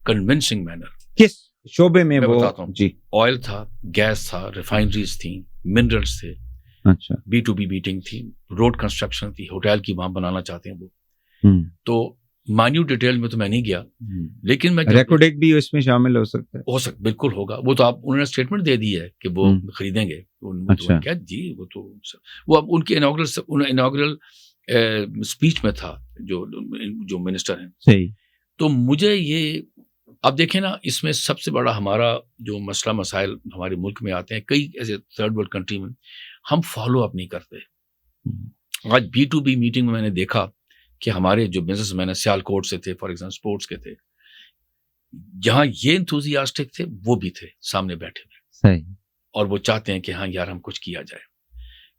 convincing manner. کس شعبے میں وہ؟ بتاتا ہوں جی. آئل تھا, گیس تھا, ریفائنریز تھیں, منرلز تھے, اچھا, B2B میٹنگ تھی, روڈ کنسٹرکشن تھی, ہوٹل کی وہاں بنانا چاہتے ہیں وہ. تو مائنیوٹ ڈیٹیل میں تو میں نہیں گیا, لیکن میں ریکوڈیک بھی اس میں شامل ہو سکتا ہے. بالکل ہوگا. وہ تو آپ انہوں نے اسٹیٹمنٹ دے دی ہے کہ وہ خریدیں گے. اچھا, کیا جی, وہ اب ان کے اناگرل اسپیچ میں تھا جو منسٹر ہیں. صحیح. تو مجھے یہ, اب دیکھیں نا, اس میں سب سے بڑا ہمارا جو مسئلہ مسائل ہمارے ملک میں آتے ہیں, کئی ایسے تھرڈ ورلڈ کنٹری میں ہم فالو اپ نہیں کرتے. آج B2B میٹنگ میں میں نے دیکھا کہ ہمارے جو بزنس مین سیالکوٹ سے تھے, فار ایگزامپل اسپورٹس کے تھے, جہاں یہ انتھوزیاسٹک تھے وہ بھی تھے سامنے بیٹھے ہوئے. صحیح. اور وہ چاہتے ہیں کہ ہاں یار ہم کچھ کیا جائے.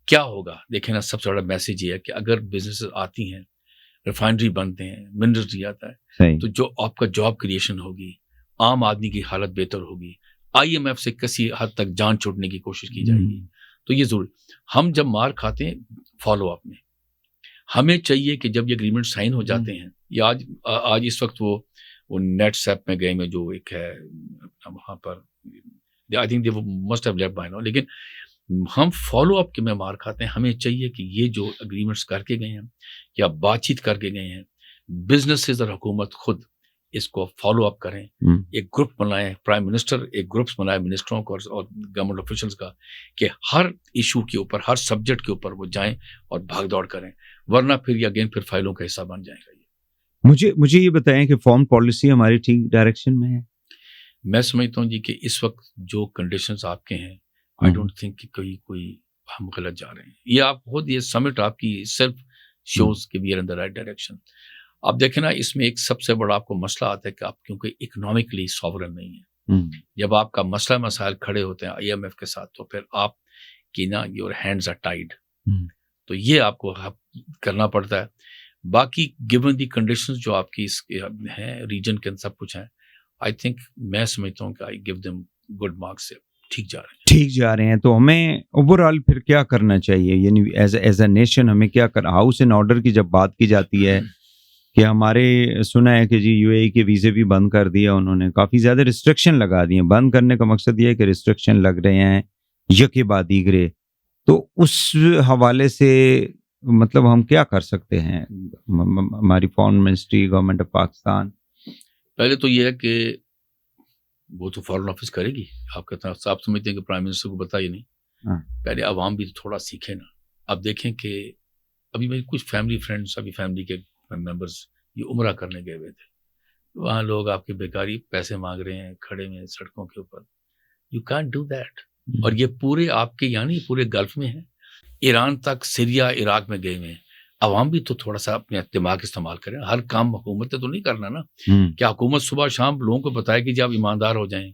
کیا ہوگا دیکھیں نا, سب سے بڑا میسج یہ ہے کہ اگر بزنس آتی ہیں, ریفائنری بنتے ہیں, منرل بھی آتا ہے, تو جو آپ کا جاب کریشن ہوگی, عام آدمی کی حالت بہتر ہوگی, IMF سے کسی حد تک جان چھوڑنے کی کوشش کی جائے گی. تو یہ ضرور, ہم جب مار کھاتے ہیں فالو اپ میں, ہمیں چاہیے کہ جب یہ اگریمنٹ سائن ہو جاتے ہیں, یا آج اس وقت وہ نیٹ سیپ میں گئے میں جو ایک ہے وہاں پر, I think they must have left by now, لیکن ہم فالو اپ کے میں مار کھاتے ہیں. ہمیں چاہیے کہ یہ جو اگریمنٹس کر کے گئے ہیں یا بات چیت کر کے گئے ہیں, بزنسز اور حکومت خود اس کو فالو اپ کریں. ایک گروپ بنائیں, پرائم منسٹر ایک گروپس بنائے منسٹروں کو اور گورنمنٹ آفیشلز کا, کہ ہر ایشو کے اوپر, ہر سبجیکٹ کے اوپر وہ جائیں اور بھاگ دوڑ کریں, ورنہ پھر یہ اگین پھر فائلوں کا حصہ بن جائے گا. مجھے یہ بتائیں کہ فارن پالیسی ہماری ٹھیک ڈائریکشن میں ہے؟ میں سمجھتا ہوں جی کہ اس وقت جو کنڈیشنز آپ کے ہیں, آئی ڈونٹ تھنک کہ کوئی ہم غلط جا رہے ہیں. یہ آپ خود, یہ سمٹ آپ کی سیلف شوز کہ we are in the right direction. آپ دیکھیں نا, اس میں ایک سب سے بڑا آپ کو مسئلہ آتا ہے کہ آپ کیونکہ اکنامکلی ساورن نہیں ہیں. جب آپ کا مسئلہ مسائل کھڑے ہوتے ہیں IMF کے ساتھ, تو پھر آپ کی نا یور ہینڈز آر ٹائڈ. تو یہ آپ کو کرنا پڑتا ہے. باقی گیون دی کنڈیشنز جو آپ کی اس ہیں ریجن کے سب کچھ ہیں, آئی تھنک میں سمجھتا ہوں کہ آئی گیو دیم گڈ مارکس, ٹھیک جا رہے ہیں. تو ہمیں اوور آل پھر کیا کرنا چاہیے, یعنی ایز اے نیشن ہمیں کیا کرنا؟ ہاؤس اینڈ آرڈر کی جب بات کی جاتی ہے کہ ہمارے سنا ہے کہ جی UAE کے ویزے بھی بند کر دیا انہوں نے, کافی زیادہ ریسٹرکشن لگا دی ہیں. بند کرنے کا مقصد یہ ہے کہ ریسٹرکشن لگ رہے ہیں یکے بعد دیگرے. تو اس حوالے سے مطلب ہم کیا کر سکتے ہیں, ہماری foreign ministry, government of Pakistan? پہلے تو یہ ہے کہ وہ تو فارن آفس کرے گی. آپ کہتے ہیں, آپ سمجھتے ہیں کہ پرائم منسٹر کو بتائیے نہیں, پہلے عوام بھی تھوڑا سیکھے نا. اب دیکھیں کہ ابھی میری کچھ فیملی فرینڈس, ابھی فیملی کے ممبرس یہ عمرہ کرنے گئے ہوئے تھے, وہاں لوگ آپ کے بیکاری پیسے مانگ رہے ہیں کھڑے میں سڑکوں کے اوپر. You can't do that. اور یہ پورے آپ کے یعنی پورے گلف میں ہے. ایران تک سیریا عراق میں گئے ہوئے ہیں. عوام بھی تو تھوڑا سا اپنے دماغ استعمال کریں. ہر کام حکومت نے تو نہیں کرنا نا. کیا حکومت صبح شام لوگوں کو بتائے کہ جب آپ ایماندار ہو جائیں,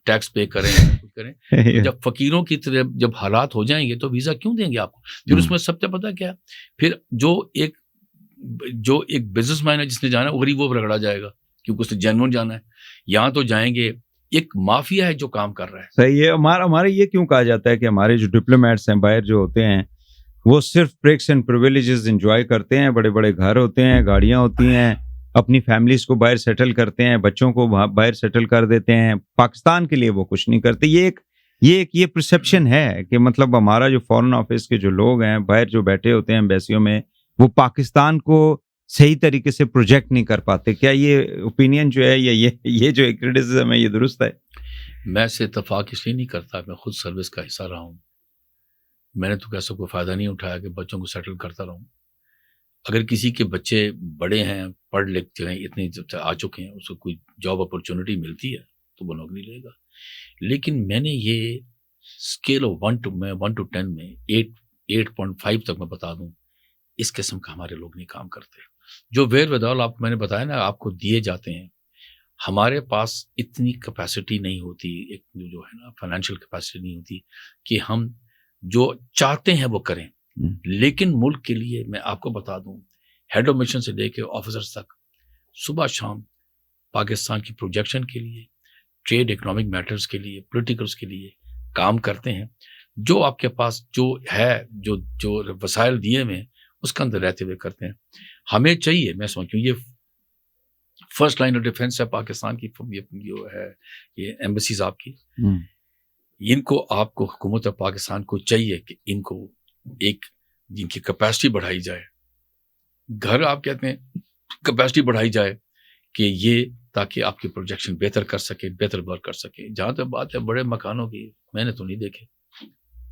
ٹیکس پے کریں, کچھ کریں, جب فقیروں کی طرح جب حالات ہو جائیں گے تو ویزا کیوں دیں گے آپ کو؟ پھر اس میں سب سے پتہ کیا ہے, پھر جو ایک بزنس مین ہے جس نے جانا ہے غریب وہ رگڑا جائے گا کیونکہ اس نے جنون جانا ہے. یہاں تو جائیں گے, ایک مافیا ہے جو کام کر رہا ہے. صحیح ہے. ہمارے یہ کیوں کہا جاتا ہے کہ ہمارے جو ڈپلومیٹس ہیں باہر جو ہوتے ہیں وہ صرف پریکس اینڈ پریویلیجز انجوائے کرتے ہیں, بڑے بڑے گھر ہوتے ہیں, گاڑیاں ہوتی ہیں, اپنی فیملیز کو باہر سیٹل کرتے ہیں, بچوں کو باہر سیٹل کر دیتے ہیں, پاکستان کے لیے وہ کچھ نہیں کرتے. یہ پرسیپشن ہے کہ مطلب ہمارا جو فارن آفس کے جو لوگ ہیں باہر جو بیٹھے ہوتے ہیں ایمبیسیوں میں وہ پاکستان کو صحیح طریقے سے پروجیکٹ نہیں کر پاتے. کیا یہ اوپینین جو ہے یا یہ جو کرٹیسزم ہے یہ درست ہے؟ میں سے اتفاق اس لیے نہیں کرتا, میں خود سروس کا حصہ رہا ہوں. میں نے تو کیسا کوئی فائدہ نہیں اٹھایا کہ بچوں کو سیٹل کرتا رہوں. اگر کسی کے بچے بڑے ہیں, پڑھ لکھ گئے, اتنے آ چکے ہیں, اس کو کوئی جاب اپرچونٹی ملتی ہے تو وہ نوکری لے گا. لیکن میں نے یہ اسکیل آف 1 to 10 میں 8.5 تک میں بتا دوں, اس قسم کا ہمارے لوگ نہیں کام کرتے. جو ویئر ودال آپ کو میں نے بتایا نا آپ کو دیے جاتے ہیں, ہمارے پاس اتنی کیپیسٹی نہیں ہوتی, ایک جو ہے نا فائنینشیل کیپیسٹی نہیں ہوتی کہ ہم جو چاہتے ہیں وہ کریں. لیکن ملک کے لیے میں آپ کو بتا دوں, ہیڈ آف مشن سے لے کے آفیسرز تک صبح شام پاکستان کی پروجیکشن کے لیے, ٹریڈ اکنامک میٹرز کے لیے, پولیٹیکلز کے لیے کام کرتے ہیں. جو آپ کے پاس جو ہے جو وسائل دیے ہوئے ہیں اس کے اندر رہتے ہوئے کرتے ہیں. ہمیں چاہیے, میں سمجھوں یہ فرسٹ لائن آف ڈیفینس ہے پاکستان کی, جو ہے یہ ایمبیسیز آپ کی, ان کو آپ کو حکومت پاکستان کو چاہیے کہ ان کو ایک جن کی کیپیسٹی بڑھائی جائے. گھر آپ کہتے ہیں کیپیسٹی بڑھائی جائے کہ یہ تاکہ آپ کی پروجیکشن بہتر کر سکے, بہتر ورک کر سکے. جہاں تک بات ہے بڑے مکانوں کی, میں نے تو نہیں دیکھے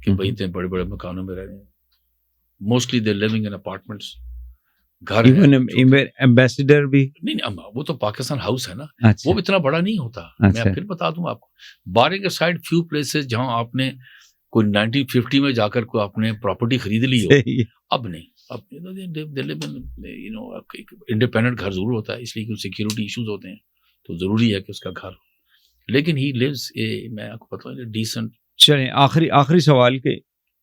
کہ بھائی اتنے بڑے بڑے مکانوں میں رہ رہے ہیں. Mostly they living in apartments. گھر ایمبیسیڈر بھی نہیں, وہ تو پاکستان ہاؤس ہے نا, وہ اتنا بڑا نہیں ہوتا. میں پھر بتا دوں آپ کو, بارے کے سائڈ فیو پلیسز جہاں آپ نے کوئی 1950 میں جا کر کوئی آپ نے پراپرٹی خرید لی ہو, اب نہیں. اب انڈیپینڈنٹ گھر ضرور ہوتا ہے, اس لیے کہ سیکیورٹی ایشوز ہوتے ہیں تو ضروری ہے کہ اس کا گھر ہو, لیکن ہی لیوز میں آپ کو بتاؤں ڈیسنٹ. چلیں آخری سوال کہ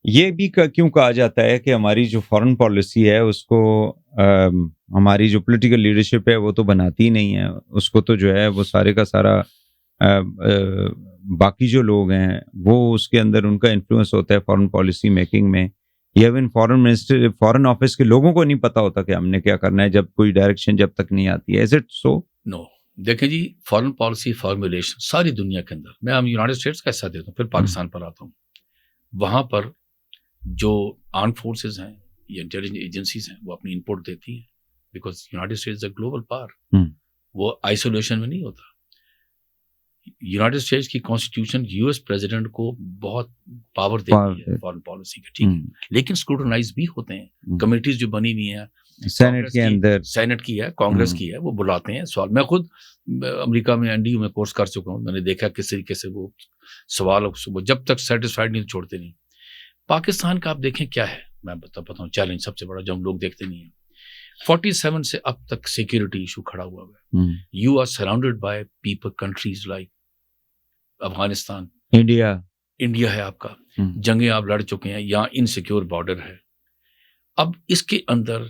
یہ بھی کیوں کہا جاتا ہے کہ ہماری جو فارن پالیسی ہے اس کو ہماری جو پولیٹیکل لیڈرشپ ہے وہ تو بناتی نہیں ہے, اس کو تو جو ہے وہ سارے کا سارا باقی جو لوگ ہیں وہ اس کے اندر ان کا انفلوئنس ہوتا ہے فارن پالیسی میکنگ میں. ایون فارن آفس کے لوگوں کو نہیں پتا ہوتا کہ ہم نے کیا کرنا ہے جب کوئی ڈائریکشن جب تک نہیں آتی ہے. Is it so? نو. دیکھیں جی, فارن پالیسی فارمولیشن ساری دنیا کے اندر, میں یونائٹڈ اسٹیٹس کا حصہ دیتا ہوں, پھر پاکستان پر آتا ہوں. وہاں پر جو آرم فورسز ہیں یا انٹیلیجنس ایجنسیز ہیں وہ اپنی انپوٹ دیتی ہیں, because United States a global power, وہ آئسولیشن میں نہیں ہوتا. یونائٹڈ اسٹیٹس کی کانسٹیٹیوشن US پریزیڈنٹ کو بہت پاور دیتی ہے فارن پالیسی کے, ٹھیک ہے, لیکن اسکروٹنائز بھی ہوتے ہیں. کمیٹیز جو بنی ہوئی ہیں سینٹ کے اندر, سینٹ کی ہے, کانگریس کی ہے, وہ بلاتے ہیں سوال. میں خود امریکہ میں NDU میں کورس کر چکا ہوں, میں نے دیکھا کس طریقے سے وہ سوال جب تک سیٹسفائڈ نہیں چھوڑتے نہیں. پاکستان کا آپ دیکھیں کیا ہے, میں بتاؤں چیلنج سب سے بڑا جو ہم لوگ دیکھتے نہیں ہیں, 47 سے اب تک سیکیورٹی ایشو کھڑا ہوا ہے. You are surrounded by people countries like Afghanistan, India ہے آپ کا, جنگیں آپ لڑ چکے ہیں, یہاں انسیکیور بارڈر ہے. اب اس کے اندر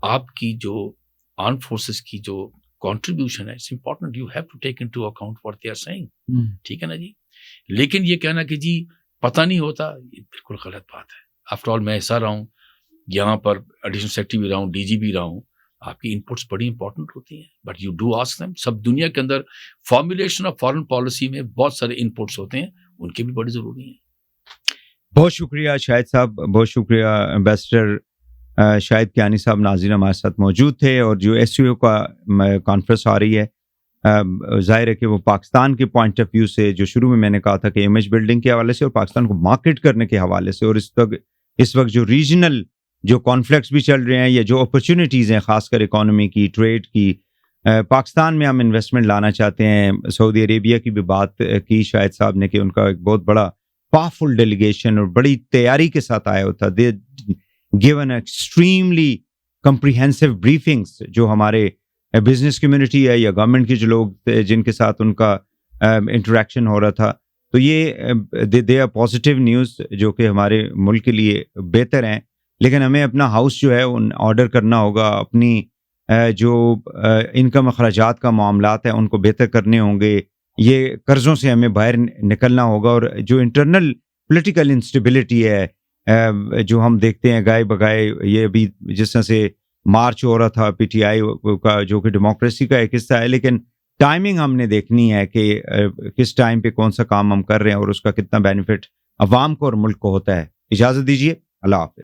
آپ کی جو آرم فورسز کی جو کنٹریبیوشن ہے, it's important, you have to take into account what they are seeing, ٹھیک ہے نا جی. لیکن یہ کہنا کہ جی پتہ نہیں ہوتا, یہ بالکل غلط بات ہے. آفٹر آل میں ایسا رہا ہوں, یہاں پر ایڈیشنل سیکرٹری بھی رہا ہوں, DG بھی رہا ہوں. آپ کی انپٹس بڑی امپورٹنٹ ہوتی ہیں, but you do ask them. سب دنیا کے اندر فارمولیشن آف فارن پالیسی میں بہت سارے انپٹس ہوتے ہیں, ان کے بھی بڑی ضروری ہیں. بہت شکریہ شاہد صاحب, بہت شکریہ. ایمبیسڈر شاہد کیانی صاحب ناظرین ہمارے ساتھ موجود تھے, اور جو SCO کا کانفرنس آ رہی ہے, ظاہر ہے کہ وہ پاکستان کے پوائنٹ آف ویو سے, جو شروع میں نے کہا تھا کہ امیج بلڈنگ کے حوالے سے اور پاکستان کو مارکیٹ کرنے کے حوالے سے, اور اس وقت جو ریجنل جو کانفلکٹس بھی چل رہے ہیں یا جو اپرچونیٹیز ہیں خاص کر اکانومی کی, ٹریڈ کی, پاکستان میں ہم انویسٹمنٹ لانا چاہتے ہیں. سعودی عربیہ کی بھی بات کی شاہد صاحب نے کہ ان کا ایک بہت بڑا پاورفل ڈیلیگیشن اور بڑی تیاری کے ساتھ آیا ہوتا. دے گیون ایکسٹریملی کمپریہنسو بریفنگس جو ہمارے بزنس کمیونٹی ہے یا گورنمنٹ کے جو لوگ تھے جن کے ساتھ ان کا انٹریکشن ہو رہا تھا. تو یہ دے آر پازیٹیو نیوز جو کہ ہمارے ملک کے لیے بہتر ہیں. لیکن ہمیں اپنا ہاؤس جو ہے ان آرڈر کرنا ہوگا, اپنی جو انکم اخراجات کا معاملات ہیں ان کو بہتر کرنے ہوں گے. یہ قرضوں سے ہمیں باہر نکلنا ہوگا, اور جو انٹرنل پولیٹیکل انسٹیبلٹی ہے جو ہم دیکھتے ہیں گائے بگائے, یہ ابھی جس طرح سے مارچ ہو رہا تھا پی ٹی آئی کا جو کہ ڈیموکریسی کا ایک حصہ ہے, لیکن ٹائمنگ ہم نے دیکھنی ہے کہ کس ٹائم پہ کون سا کام ہم کر رہے ہیں اور اس کا کتنا بینیفٹ عوام کو اور ملک کو ہوتا ہے. اجازت دیجیے, اللہ حافظ.